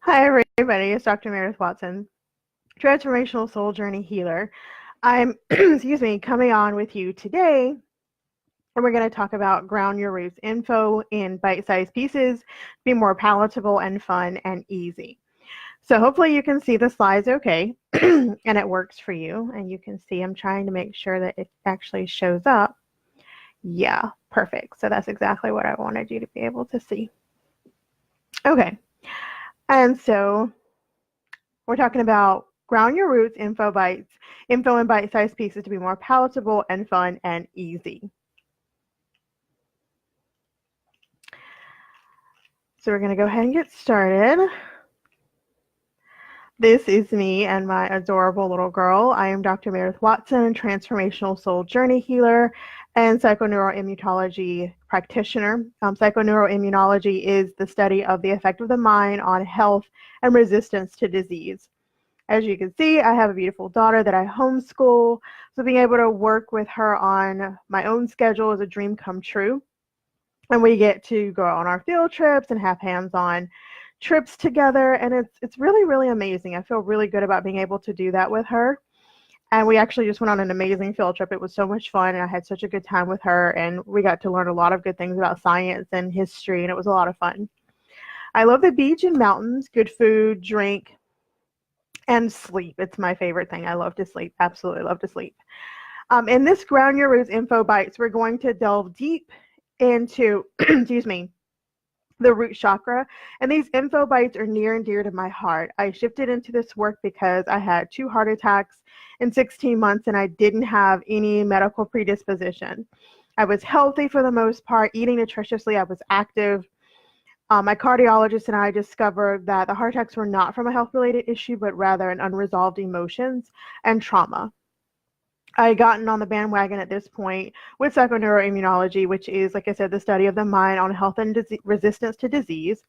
Hi, everybody. It's Dr. Meredith Watson, Transformational Soul Journey Healer. I'm, excuse me, coming on with you today, and we're going to talk about ground your roots info in bite-sized pieces, be more palatable and fun and easy. So hopefully you can see the slides okay, and it works for you. And you can see I'm trying to make sure that it actually shows up. Yeah, perfect. So that's exactly what I wanted you to be able to see. Okay, and so we're talking about ground your roots info in bite-sized pieces to be more palatable and fun and easy. So we're going to go ahead and get started. This is me and my adorable little girl. I am Dr. Meredith Watson, transformational soul journey healer and psychoneuroimmunology practitioner. Psychoneuroimmunology is the study of the effect of the mind on health and resistance to disease. As you can see, I have a beautiful daughter that I homeschool, so being able to work with her on my own schedule is a dream come true. And we get to go on our field trips and have hands-on trips together, and it's really, really amazing. I feel really good about being able to do that with her. And we actually just went on an amazing field trip. It was so much fun, and I had such a good time with her, and we got to learn a lot of good things about science and history, and it was a lot of fun. I love the beach and mountains, good food, drink, and sleep. It's my favorite thing. I love to sleep. Absolutely love to sleep. In this Ground Your Roots Info Bites, we're going to delve deep into, excuse me, the root chakra. And these info bites are near and dear to my heart. I shifted into this work because I had 2 heart attacks in 16 months and I didn't have any medical predisposition. I was healthy for the most part, eating nutritiously. I was active. My cardiologist and I discovered that the heart attacks were not from a health-related issue, but rather an unresolved emotions and trauma. I had gotten on the bandwagon at this point with psychoneuroimmunology, which is, like I said, the study of the mind on health and resistance to disease,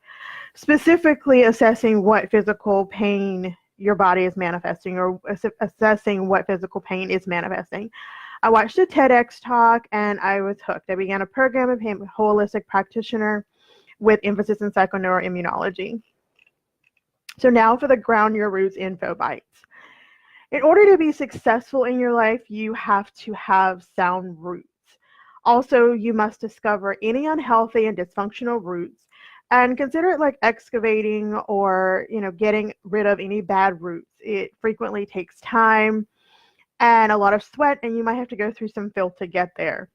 specifically assessing what physical pain your body is manifesting or assessing what physical pain is manifesting. I watched a TEDx talk and I was hooked. I began a program and became a holistic practitioner with emphasis in psychoneuroimmunology. So now for the Ground Your Roots info bites. In order to be successful in your life, you have to have sound roots. Also, you must discover any unhealthy and dysfunctional roots and consider it like excavating or, getting rid of any bad roots. It frequently takes time and a lot of sweat, and you might have to go through some filth to get there.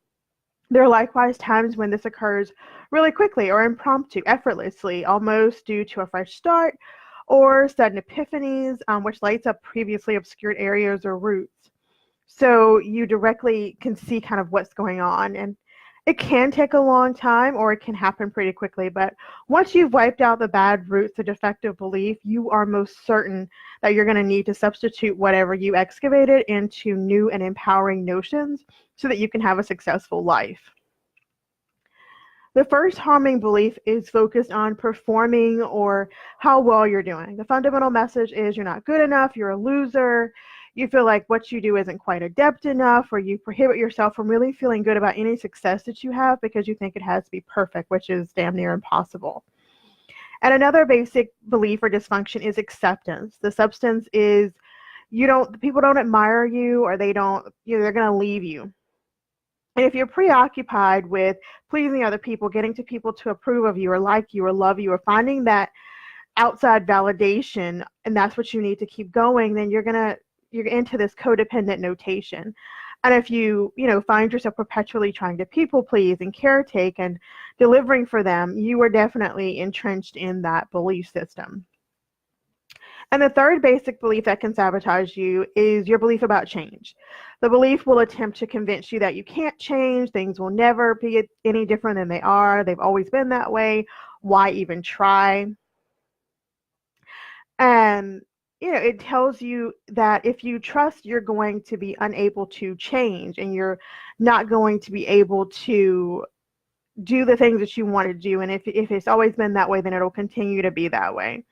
There are likewise times when this occurs really quickly or impromptu, effortlessly, almost due to a fresh start or sudden epiphanies, which lights up previously obscured areas or roots. So you directly can see kind of what's going on. And it can take a long time or it can happen pretty quickly. But once you've wiped out the bad roots, the defective belief, you are most certain that you're going to need to substitute whatever you excavated into new and empowering notions so that you can have a successful life. The first harming belief is focused on performing or how well you're doing. The fundamental message is you're not good enough, you're a loser, you feel like what you do isn't quite adept enough, or you prohibit yourself from really feeling good about any success that you have because you think it has to be perfect, which is damn near impossible. And another basic belief or dysfunction is acceptance. The substance is people don't admire you, or they're going to leave you. And if you're preoccupied with pleasing other people, getting to people to approve of you or like you or love you or finding that outside validation, and that's what you need to keep going, then you're into this codependent notation. And if you find yourself perpetually trying to people please and caretake and delivering for them, you are definitely entrenched in that belief system. And the third basic belief that can sabotage you is your belief about change. The belief will attempt to convince you that you can't change, things will never be any different than they are, they've always been that way, why even try? And it tells you that if you trust you're going to be unable to change and you're not going to be able to do the things that you want to do, and if it's always been that way, then it'll continue to be that way.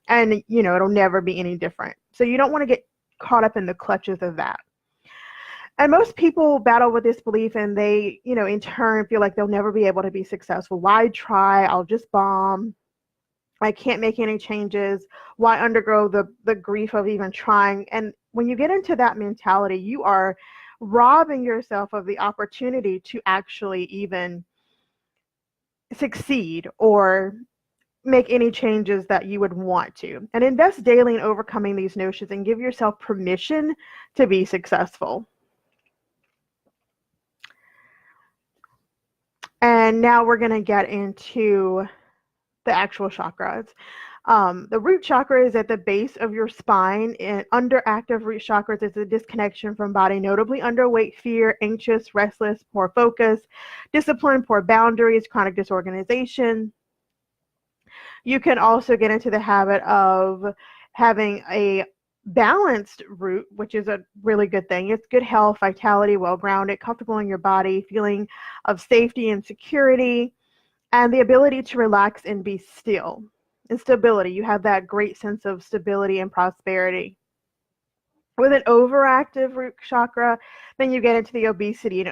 And, it'll never be any different. So you don't want to get caught up in the clutches of that. And most people battle with this belief and they, in turn feel like they'll never be able to be successful. Why try? I'll just bomb. I can't make any changes. Why undergo the grief of even trying? And when you get into that mentality, you are robbing yourself of the opportunity to actually even succeed or make any changes that you would want to. And invest daily in overcoming these notions and give yourself permission to be successful. And now we're going to get into the actual chakras. The root chakra is at the base of your spine, and underactive root chakras is a disconnection from body, notably underweight, fear, anxious, restless, poor focus, discipline, poor boundaries, chronic disorganization. You can also get into the habit of having a balanced root, which is a really good thing. It's good health, vitality, well-grounded, comfortable in your body, feeling of safety and security, and the ability to relax and be still. And stability, you have that great sense of stability and prosperity. With an overactive root chakra, then you get into the obesity and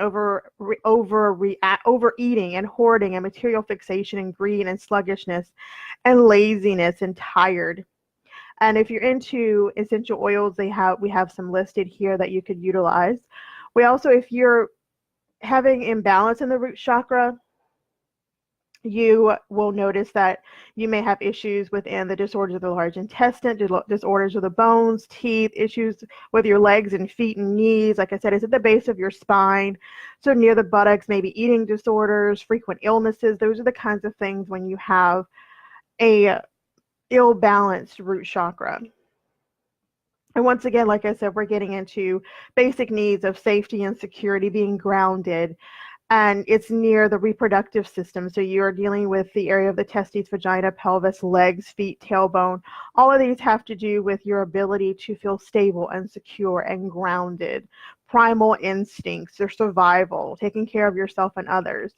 overeating and hoarding and material fixation and greed and sluggishness and laziness and tired. And if you're into essential oils, we have some listed here that you could utilize. We also, if you're having imbalance in the root chakra, you will notice that you may have issues within the disorders of the large intestine, disorders of the bones, teeth, issues with your legs and feet and knees. Like I said, it's at the base of your spine, so near the buttocks, maybe eating disorders, frequent illnesses. Those are the kinds of things when you have a ill-balanced root chakra. And once again, like I said, we're getting into basic needs of safety and security, being grounded, and it's near the reproductive system. So you're dealing with the area of the testes, vagina, pelvis, legs, feet, tailbone. All of these have to do with your ability to feel stable and secure and grounded. Primal instincts, your survival, taking care of yourself and others.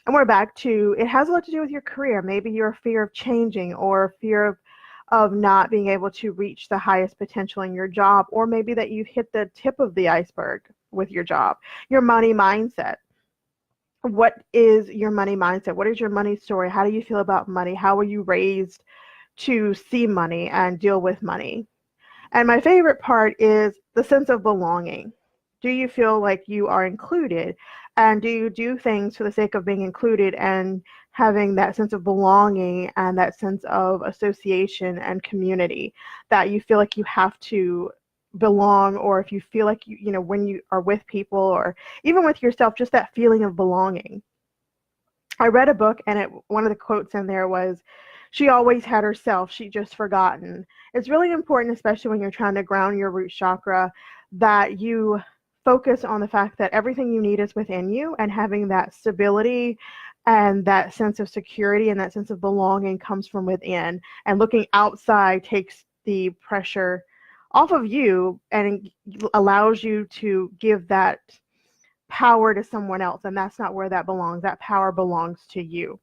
And we're back to, it has a lot to do with your career. Maybe your fear of changing or fear of not being able to reach the highest potential in your job, or maybe that you've hit the tip of the iceberg with your job. Your money mindset. What is your money mindset? What is your money story? How do you feel about money? How were you raised to see money and deal with money? And my favorite part is the sense of belonging. Do you feel like you are included? And do you do things for the sake of being included and having that sense of belonging and that sense of association and community, that you feel like you have to belong, or if you feel like when you are with people or even with yourself, just that feeling of belonging. I read a book, and one of the quotes in there was, "She always had herself, she just forgotten." It's really important, especially when you're trying to ground your root chakra, that you focus on the fact that everything you need is within you, and having that stability and that sense of security and that sense of belonging comes from within, and looking outside takes the pressure off of you and allows you to give that power to someone else, and that's not where that belongs. That power belongs to you.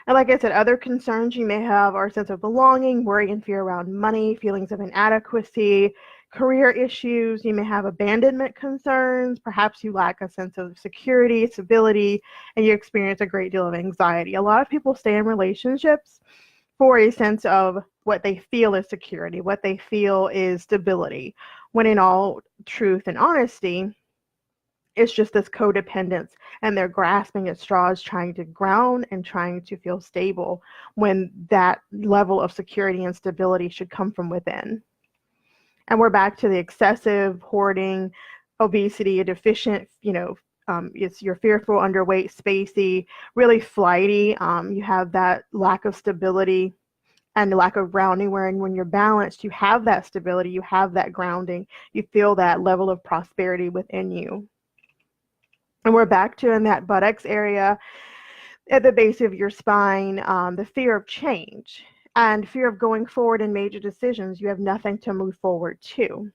And like I said, other concerns you may have are a sense of belonging, worry and fear around money, feelings of inadequacy, career issues. You may have abandonment concerns. Perhaps you lack a sense of security, stability, and you experience a great deal of anxiety. A lot of people stay in relationships for a sense of what they feel is security, what they feel is stability, when in all truth and honesty, it's just this codependence, and they're grasping at straws, trying to ground and trying to feel stable, when that level of security and stability should come from within. And we're back to the excessive hoarding, obesity, a deficient, you're fearful, underweight, spacey, really flighty. You have that lack of stability and the lack of grounding, wherein when you're balanced, you have that stability, you have that grounding, you feel that level of prosperity within you. And we're back to in that buttocks area at the base of your spine, the fear of change and fear of going forward in major decisions. You have nothing to move forward to.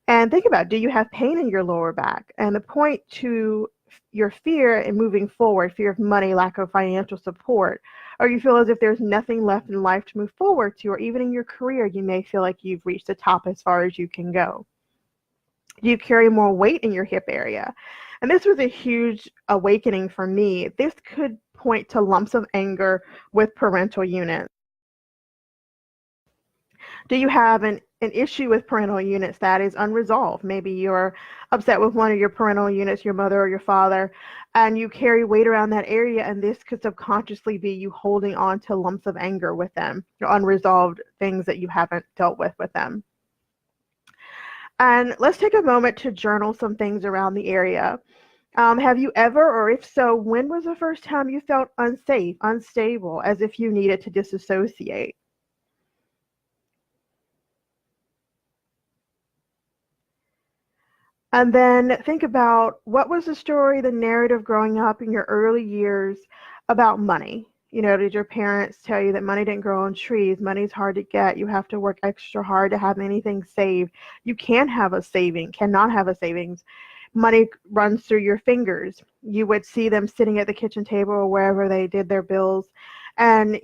And think about, do you have pain in your lower back? And the point to your fear in moving forward, fear of money, lack of financial support, or you feel as if there's nothing left in life to move forward to, or even in your career, you may feel like you've reached the top as far as you can go. Do you carry more weight in your hip area? And this was a huge awakening for me. This could point to lumps of anger with parental units. Do you have an issue with parental units that is unresolved? Maybe you're upset with one of your parental units, your mother or your father, and you carry weight around that area, and this could subconsciously be you holding on to lumps of anger with them, or unresolved things that you haven't dealt with them. And let's take a moment to journal some things around the area. Have you ever, or if so, when was the first time you felt unsafe, unstable, as if you needed to disassociate? And then think about, what was the story, the narrative growing up in your early years about money? Did your parents tell you that money didn't grow on trees? Money's hard to get. You have to work extra hard to have anything saved. You cannot have a savings. Money runs through your fingers. You would see them sitting at the kitchen table or wherever they did their bills, and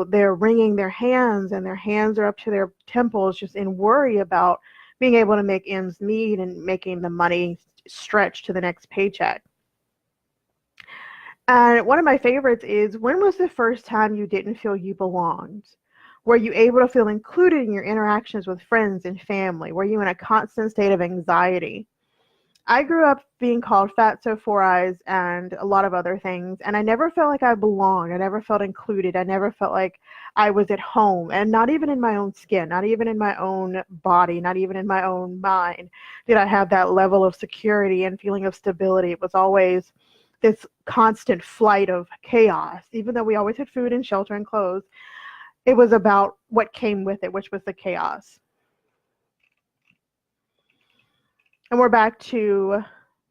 they're wringing their hands, and their hands are up to their temples, just in worry about being able to make ends meet and making the money stretch to the next paycheck. And one of my favorites is, when was the first time you didn't feel you belonged? Were you able to feel included in your interactions with friends and family? Were you in a constant state of anxiety? I grew up being called Fatso, Four Eyes, and a lot of other things, and I never felt like I belonged. I never felt included. I never felt like I was at home, and not even in my own skin, not even in my own body, not even in my own mind did I have that level of security and feeling of stability. It was always this constant flight of chaos. Even though we always had food and shelter and clothes, it was about what came with it, which was the chaos. And we're back to,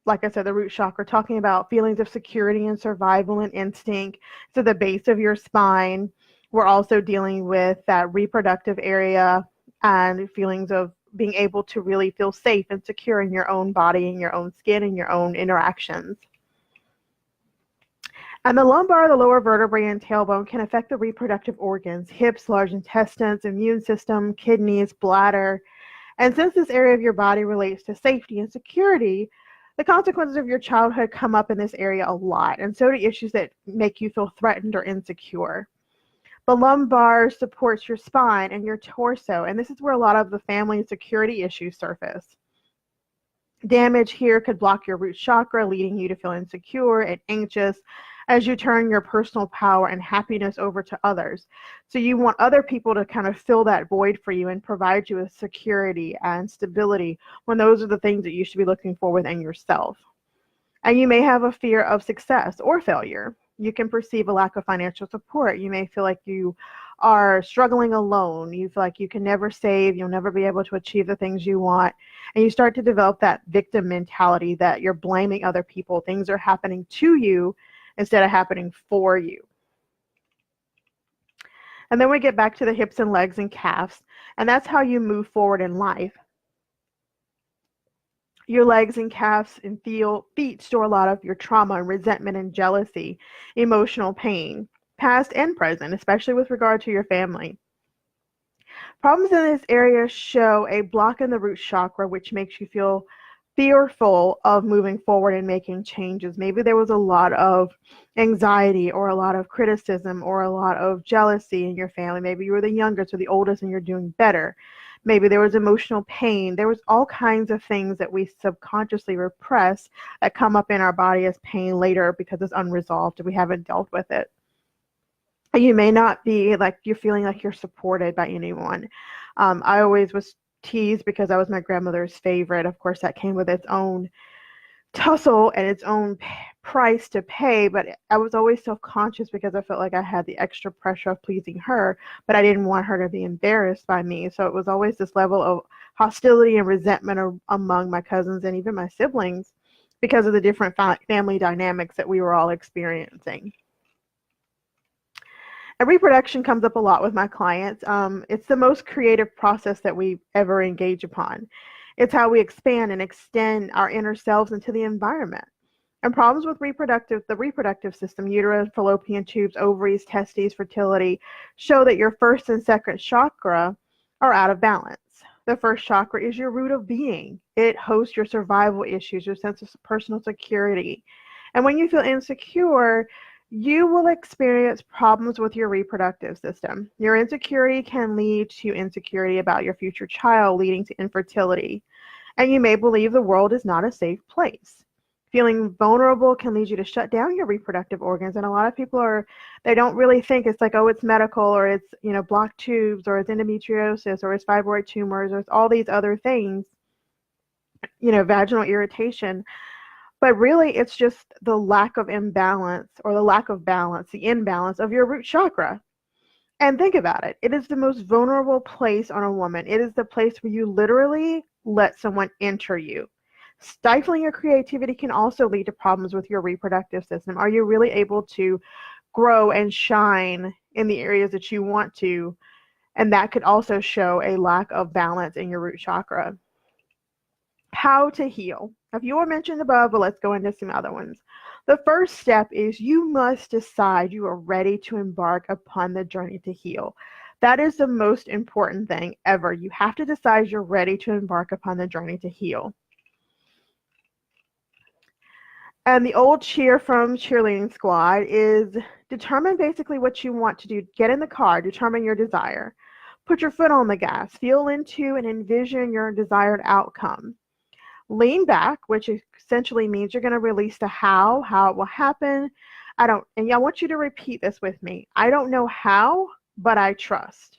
like I said, the root chakra, talking about feelings of security and survival and instinct to the base of your spine. We're also dealing with that reproductive area and feelings of being able to really feel safe and secure in your own body, in your own skin, in your own interactions. And the lumbar, the lower vertebrae, and tailbone can affect the reproductive organs: hips, large intestines, immune system, kidneys, bladder. And since this area of your body relates to safety and security, the consequences of your childhood come up in this area a lot, and so do issues that make you feel threatened or insecure. The lumbar supports your spine and your torso, and this is where a lot of the family security issues surface. Damage here could block your root chakra, leading you to feel insecure and anxious as you turn your personal power and happiness over to others. So you want other people to kind of fill that void for you and provide you with security and stability, when those are the things that you should be looking for within yourself. And you may have a fear of success or failure. You can perceive a lack of financial support. You may feel like you are struggling alone. You feel like you can never save, you'll never be able to achieve the things you want. And you start to develop that victim mentality, that you're blaming other people. Things are happening to you instead of happening for you. And then we get back to the hips and legs and calves, and that's how you move forward in life. Your legs and calves and feet store a lot of your trauma and resentment and jealousy, emotional pain, past and present, especially with regard to your family. Problems in this area show a block in the root chakra, which makes you feel fearful of moving forward and making changes. Maybe there was a lot of anxiety or a lot of criticism or a lot of jealousy in your family. Maybe you were the youngest or the oldest and you're doing better. Maybe there was emotional pain. There was all kinds of things that we subconsciously repress that come up in our body as pain later because it's unresolved and we haven't dealt with it. You may not be like, you're feeling like you're supported by anyone. I always was teased because I was my grandmother's favorite. Of course, that came with its own tussle and its own price to pay, but I was always self-conscious because I felt like I had the extra pressure of pleasing her, but I didn't want her to be embarrassed by me. So it was always this level of hostility and resentment among my cousins and even my siblings because of the different family dynamics that we were all experiencing. And reproduction comes up a lot with my clients. It's the most creative process that we ever engage upon. It's how we expand and extend our inner selves into the environment. And problems with the reproductive system, uterus, fallopian tubes, ovaries, testes, fertility, show that your first and second chakra are out of balance. The first chakra is your root of being. It hosts your survival issues, your sense of personal security. And when you feel insecure, you will experience problems with your reproductive system. Your insecurity can lead to insecurity about your future child, leading to infertility. And you may believe the world is not a safe place. Feeling vulnerable can lead you to shut down your reproductive organs. And a lot of people they don't really think it's like, oh, it's medical, or it's, blocked tubes, or it's endometriosis, or it's fibroid tumors, or it's all these other things, vaginal irritation. But really, it's just the lack of imbalance, or the lack of balance, the imbalance of your root chakra. And think about it. It is the most vulnerable place on a woman. It is the place where you literally let someone enter you. Stifling your creativity can also lead to problems with your reproductive system. Are you really able to grow and shine in the areas that you want to? And that could also show a lack of balance in your root chakra. How to heal. A few were mentioned above, but let's go into some other ones. The first step is you must decide you are ready to embark upon the journey to heal. That is the most important thing ever. You have to decide you're ready to embark upon the journey to heal. And the old cheer from Cheerleading Squad is determine basically what you want to do. Get in the car, determine your desire. Put your foot on the gas, feel into and envision your desired outcome. Lean back, which essentially means you're going to release the how it will happen. And I want you to repeat this with me. I don't know how, but I trust.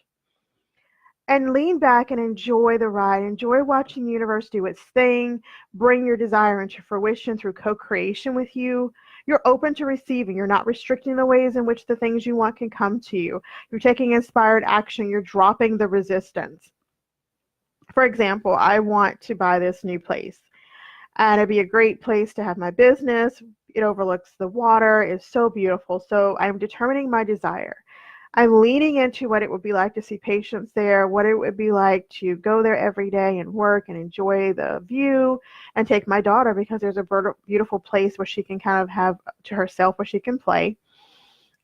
And lean back and enjoy the ride. Enjoy watching the universe do its thing. Bring your desire into fruition through co-creation with you. You're open to receiving. You're not restricting the ways in which the things you want can come to you. You're taking inspired action. You're dropping the resistance. For example, I want to buy this new place. And it'd be a great place to have my business. It overlooks the water. It's so beautiful. So I'm determining my desire. I'm leaning into what it would be like to see patients there, what it would be like to go there every day and work and enjoy the view, and take my daughter because there's a beautiful place where she can kind of have to herself where she can play.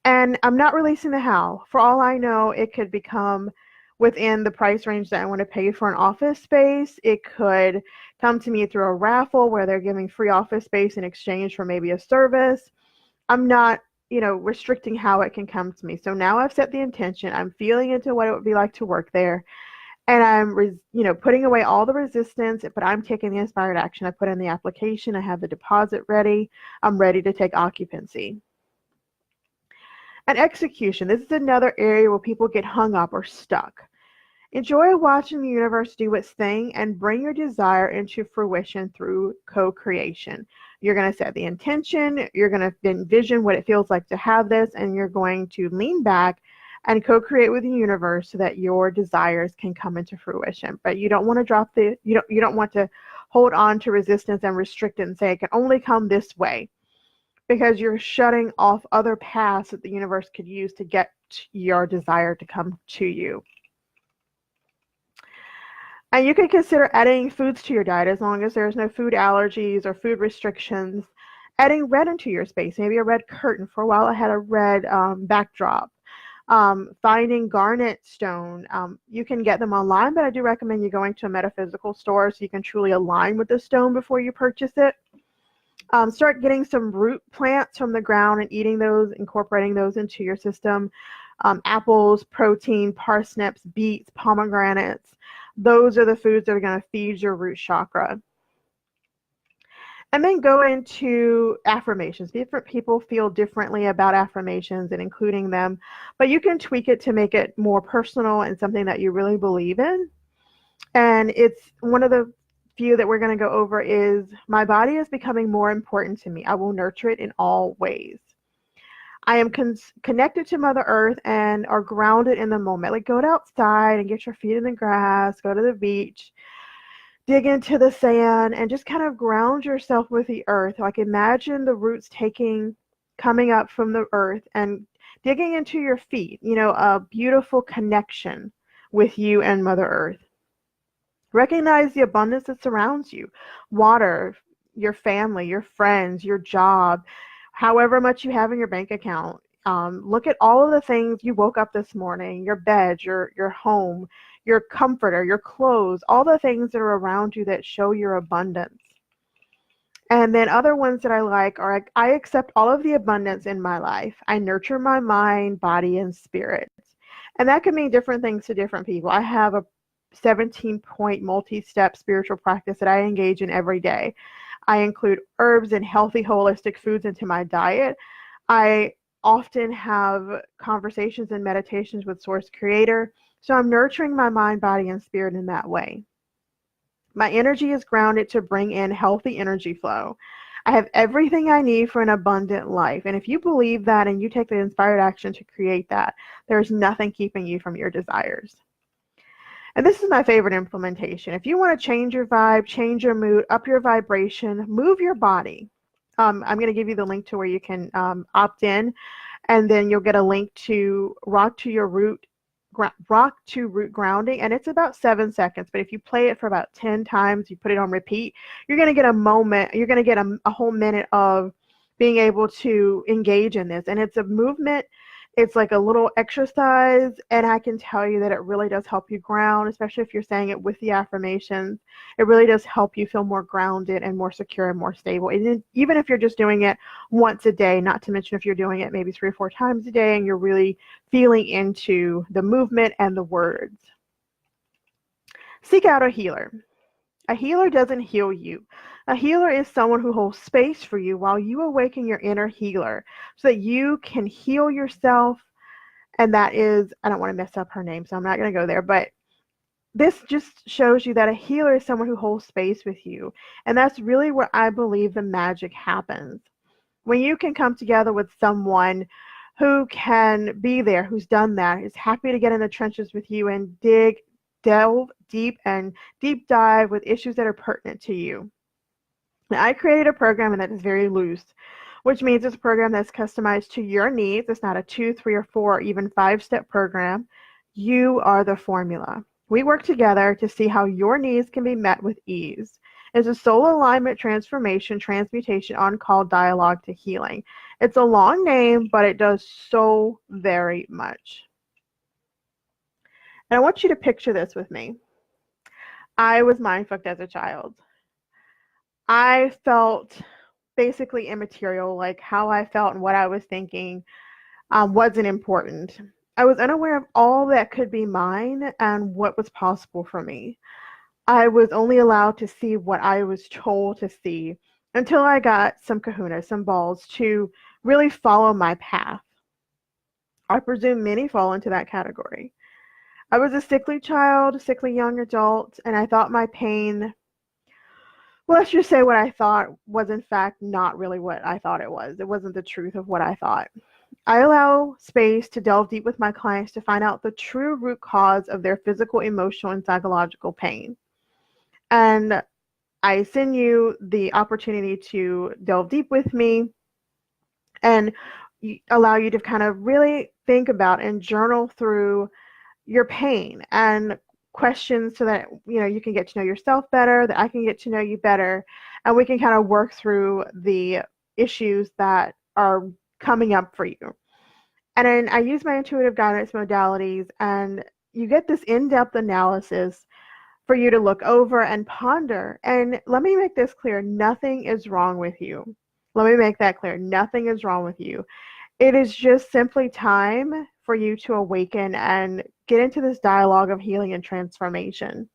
And I'm not releasing the how. For all I know, it could become within the price range that I want to pay for an office space. It could come to me through a raffle where they're giving free office space in exchange for maybe a service. I'm not restricting how it can come to me. So now I've set the intention. I'm feeling into what it would be like to work there. And I'm, putting away all the resistance, but I'm taking the inspired action. I put in the application. I have the deposit ready. I'm ready to take occupancy. And execution. This is another area where people get hung up or stuck. Enjoy watching the universe do its thing and bring your desire into fruition through co-creation. You're going to set the intention, you're going to envision what it feels like to have this, and you're going to lean back and co-create with the universe so that your desires can come into fruition. But you don't want to you don't want to hold on to resistance and restrict it and say it can only come this way, because you're shutting off other paths that the universe could use to get your desire to come to you. And you can consider adding foods to your diet as long as there's no food allergies or food restrictions. Adding red into your space, maybe a red curtain. For a while I had a red backdrop. Finding garnet stone. You can get them online, but I do recommend you going to a metaphysical store so you can truly align with the stone before you purchase it. Start getting some root plants from the ground and eating those, incorporating those into your system. Apples, protein, parsnips, beets, pomegranates. Those are the foods that are going to feed your root chakra. And then go into affirmations. Different people feel differently about affirmations and including them, but you can tweak it to make it more personal and something that you really believe in. And it's one of the few that we're going to go over is, my body is becoming more important to me. I will nurture it in all ways. I am connected to Mother Earth and are grounded in the moment. Like, go outside and get your feet in the grass, go to the beach, dig into the sand, and just kind of ground yourself with the earth. Like, imagine the roots coming up from the earth and digging into your feet, a beautiful connection with you and Mother Earth. Recognize the abundance that surrounds you. Water, your family, your friends, your job, however much you have in your bank account. Look at all of the things you woke up this morning, your bed, your home, your comforter, your clothes, all the things that are around you that show your abundance. And then other ones that I like are I accept all of the abundance in my life. I nurture my mind, body, and spirit. And that can mean different things to different people. I have a 17-point multi-step spiritual practice that I engage in every day. I include herbs and healthy holistic foods into my diet. I often have conversations and meditations with Source Creator. So I'm nurturing my mind, body, and spirit in that way. My energy is grounded to bring in healthy energy flow. I have everything I need for an abundant life. And if you believe that and you take the inspired action to create that, there's nothing keeping you from your desires. And this is my favorite implementation. If you want to change your vibe, change your mood, up your vibration, move your body. I'm going to give you the link to where you can opt in, and then you'll get a link to Rock to Root grounding, and it's about 7 seconds. But if you play it for about 10 times, you put it on repeat, you're going to get a moment, you're going to get a whole minute of being able to engage in this. And it's a movement. It's like a little exercise, and I can tell you that it really does help you ground, especially if you're saying it with the affirmations. It really does help you feel more grounded and more secure and more stable. And even if you're just doing it once a day, not to mention if you're doing it maybe 3 or 4 times a day and you're really feeling into the movement and the words. Seek out a healer. A healer doesn't heal you. A healer is someone who holds space for you while you awaken your inner healer so that you can heal yourself. And that is, I don't want to mess up her name, so I'm not going to go there, but this just shows you that a healer is someone who holds space with you. And that's really where I believe the magic happens. When you can come together with someone who can be there, who's done that, is happy to get in the trenches with you and delve deep and deep dive with issues that are pertinent to you. Now, I created a program that is very loose, which means it's a program that's customized to your needs. It's not a 2, 3, or 4, or even 5-step program. You are the formula. We work together to see how your needs can be met with ease. It's a soul alignment transformation, transmutation, on-call dialogue to healing. It's a long name, but it does so very much. And I want you to picture this with me. I was mind-fucked as a child. I felt basically immaterial, like how I felt and what I was thinking wasn't important. I was unaware of all that could be mine and what was possible for me. I was only allowed to see what I was told to see until I got some kahuna, some balls to really follow my path. I presume many fall into that category. I was a sickly child, a sickly young adult, and I thought my pain, well, let's just say what I thought was in fact not really what I thought it was. It wasn't the truth of what I thought. I allow space to delve deep with my clients to find out the true root cause of their physical, emotional, and psychological pain. And I send you the opportunity to delve deep with me and allow you to kind of really think about and journal through your pain and questions so that you can get to know yourself better, that I can get to know you better, and we can kind of work through the issues that are coming up for you. And then I use my intuitive guidance modalities, and you get this in-depth analysis for you to look over and ponder. And let me make this clear, nothing is wrong with you. Let me make that clear. Nothing is wrong with you. It is just simply time for you to awaken and get into this dialogue of healing and transformation.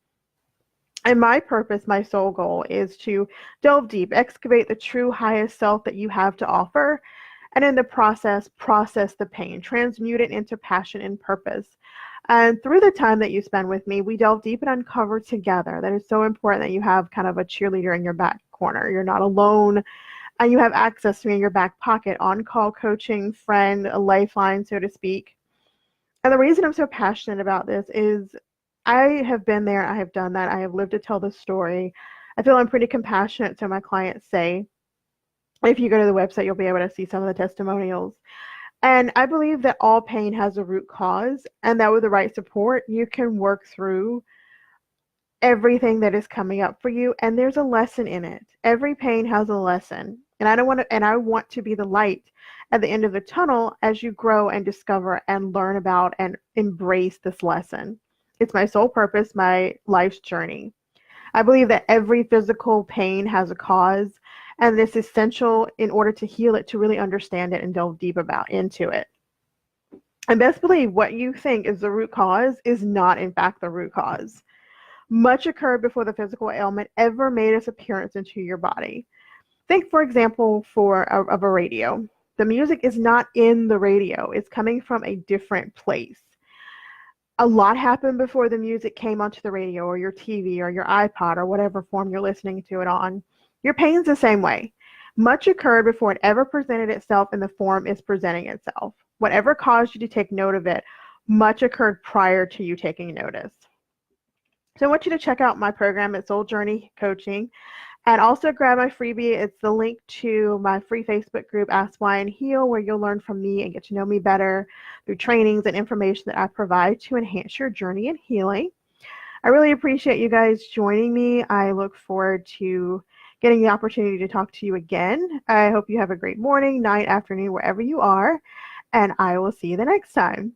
And my purpose, my soul goal, is to delve deep, excavate the true highest self that you have to offer, and in the process the pain, transmute it into passion and purpose. And through the time that you spend with me, we delve deep and uncover together. That is so important, that you have kind of a cheerleader in your back corner. You're not alone, and you have access to me in your back pocket, on-call coaching, friend, a lifeline, so to speak. And the reason I'm so passionate about this is I have been there, I have done that, I have lived to tell this story. I feel I'm pretty compassionate, so my clients say. If you go to the website, you'll be able to see some of the testimonials. And I believe that all pain has a root cause, and that with the right support, you can work through everything that is coming up for you. And there's a lesson in it. Every pain has a lesson. And I want to be the light at the end of the tunnel as you grow and discover and learn about and embrace this lesson. It's my sole purpose, my life's journey. I believe that every physical pain has a cause, and it's essential in order to heal it to really understand it and delve deep into it. And best believe what you think is the root cause is not, in fact, the root cause. Much occurred before the physical ailment ever made its appearance into your body. Think, for example, of a radio. The music is not in the radio. It's coming from a different place. A lot happened before the music came onto the radio or your TV or your iPod or whatever form you're listening to it on. Your pain's the same way. Much occurred before it ever presented itself in the form it's presenting itself. Whatever caused you to take note of it, much occurred prior to you taking notice. So I want you to check out my program at Soul Journey Coaching. And also grab my freebie. It's the link to my free Facebook group, Ask Why and Heal, where you'll learn from me and get to know me better through trainings and information that I provide to enhance your journey in healing. I really appreciate you guys joining me. I look forward to getting the opportunity to talk to you again. I hope you have a great morning, night, afternoon, wherever you are, and I will see you the next time.